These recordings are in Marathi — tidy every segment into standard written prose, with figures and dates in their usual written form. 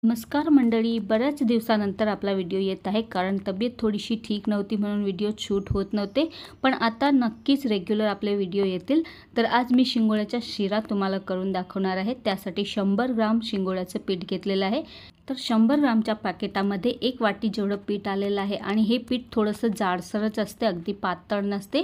नमस्कार मंडळी, बऱ्याच दिवसानंतर आपला व्हिडिओ येत आहे कारण तब्येत थोडीशी ठीक नव्हती म्हणून व्हिडिओ शूट होत नव्हते. पण आता नक्कीच रेग्युलर आपले व्हिडिओ येतील. तर आज मी शिंगोळ्याच्या शिरा तुम्हाला करून दाखवणार आहे. त्यासाठी 100 ग्राम शिंगोळ्याचं पीठ घेतलेलं आहे. तर 100 ग्रामच्या पॅकेटामध्ये 1 वाटी जेवढं पीठ आलेलं आहे आणि हे पीठ थोडंसं जाडसरच असते, अगदी पातळ नसते.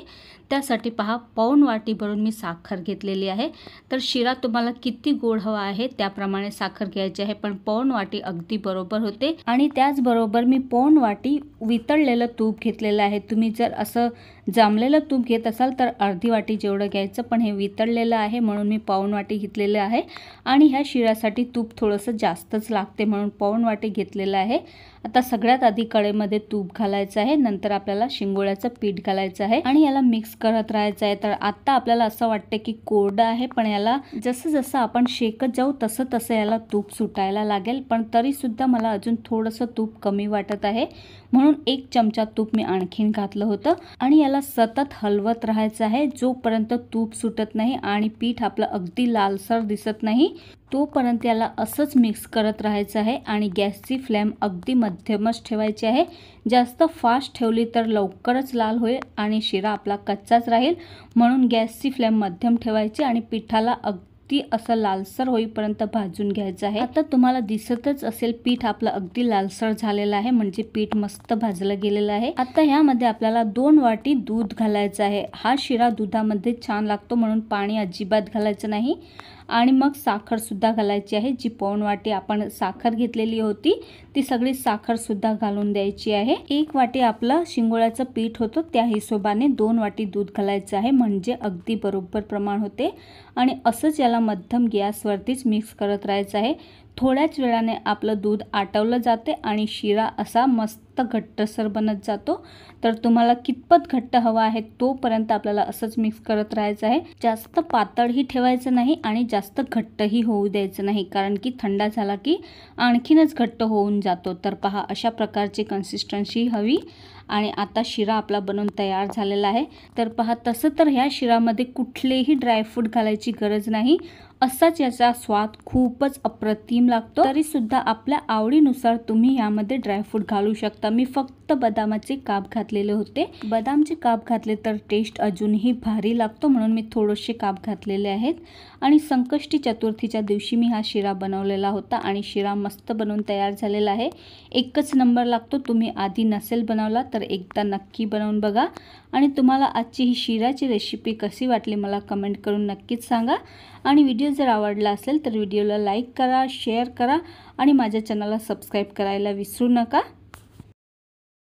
त्यासाठी पहा, पाऊण वाटी भरून मी साखर घेतलेली आहे. तर शिरा तुम्हाला किती गोड हवा आहे त्याप्रमाणे साखर घ्यायची आहे, पण पाऊण वाटी अगदी बरोबर होते. आणि त्याचबरोबर मी पाऊण वाटी वितळलेलं तूप घेतलेलं आहे. तुम्ही जर असं जामलेलं तूप घेत असाल तर अर्धी वाटी जेवढं घ्यायचं, पण हे वितळलेलं आहे म्हणून मी पाऊण वाटी घेतलेलं आहे. आणि ह्या शिऱ्यासाठी तूप थोडंसं जास्तच लागते म्हणून पाऊण वाटी घेतलेलं आहे. आता सगळ्यात आधी कढईमध्ये तूप घालायचं आहे, नंतर आपल्याला शिंगोळ्याचं पीठ घालायचं आहे आणि याला मिक्स करत राहायचं आहे. तर आता आपल्याला असं वाटतं की कोरडं आहे, पण याला जसं जसं आपण शेकत जाऊ तसं तसं याला तूप सुटायला लागेल. पण तरीसुद्धा मला अजून थोडंसं तूप कमी वाटत आहे म्हणून 1 चमचा तूप मी आणखीन घातलं होतं. आणि याला सतत हलवत राहायचं आहे जोपर्यंत तूप सुटत नाही आणि पीठ आपलं अगदी लालसर दिसत नाही तोपर्यंत याला असंच मिक्स करत राहायचं आहे. आणि गॅसची फ्लेम अगदी मध्यमच ठेवायची आहे. जास्त फास्ट ठेवली तर लवकरच लाल होईल आणि शिरा आपला कच्चाच राहील, म्हणून गॅसची फ्लेम मध्यम ठेवायची आणि पिठाला अगदी असं लालसर होईपर्यंत भाजून घ्यायचं आहे. आता तुम्हाला दिसतच असेल पीठ आपलं अगदी लालसर झालेलं आहे, म्हणजे पीठ मस्त भाजलं गेलेलं आहे. आता ह्यामध्ये आपल्याला 2 वाटी दूध घालायचं आहे. हा शिरा दुधामध्ये छान लागतो म्हणून पाणी अजिबात घालायचं नाही. आणि मग साखर सुद्धा घालायची आहे. जी पाऊण वाटी आपण साखर घेतलेली होती ती सगळी साखर सुद्धा घालून द्यायची आहे. 1 वाटी आपलं शिंगोळ्याचं पीठ होतं त्या हिशोबाने 2 वाटी दूध घालायचं आहे, म्हणजे अगदी बरोबर प्रमाण होते. आणि असंच याला मध्यम गॅसवरतीच मिक्स करत राहायचं आहे. थोड्याच वेळाने आपलं दूध आटवलं जाते आणि शिरा असा मस्त घट्टसर बनत जातो. तर तुम्हाला कितपत घट्ट हवा आहे तोपर्यंत आपल्याला असंच मिक्स करत राहायचं आहे. जास्त पातळही ठेवायचं नाही आणि जास्त घट्टही होऊ द्यायचं नाही, कारण की थंड झाला की आणखीनच घट्ट होऊन जातो. तर पहा, अशा प्रकारची कन्सिस्टन्सी हवी. आणि आता शिरा आपला बनवून तयार झालेला आहे. तर पहा, तसं तर ह्या शिरामध्ये कुठलेही ड्रायफ्रूट घालायची गरज नाही. असाच याचा स्वाद खूपच अप्रतिम लागतो. तरी सुद्धा आपल्या आवडीनुसार तुम्ही यामध्ये ड्रायफ्रूट घालू शकता. मी फक्त बदामाचे काप घातलेले होते. बदामचे काप घातले तर टेस्ट अजूनही भारी लागतो म्हणून मी थोडेसे काप घातलेले आहेत. आणि संकष्टी चतुर्थीच्या दिवशी मी हा शिरा बनवलेला होता आणि शिरा मस्त बनवून तयार झालेला आहे. एकच नंबर लागतो. तुम्ही आधी नसेल बनवला तर एकदा नक्की बनवून बघा. आणि तुम्हाला आजची ही शिराची रेसिपी कशी वाटली मला कमेंट करून नक्कीच सांगा. आणि व्हिडिओ जर आवडला असेल तर व्हिडिओला लाईक करा, शेअर करा आणि माझ्या चॅनलला सबस्क्राईब करायला विसरू नका.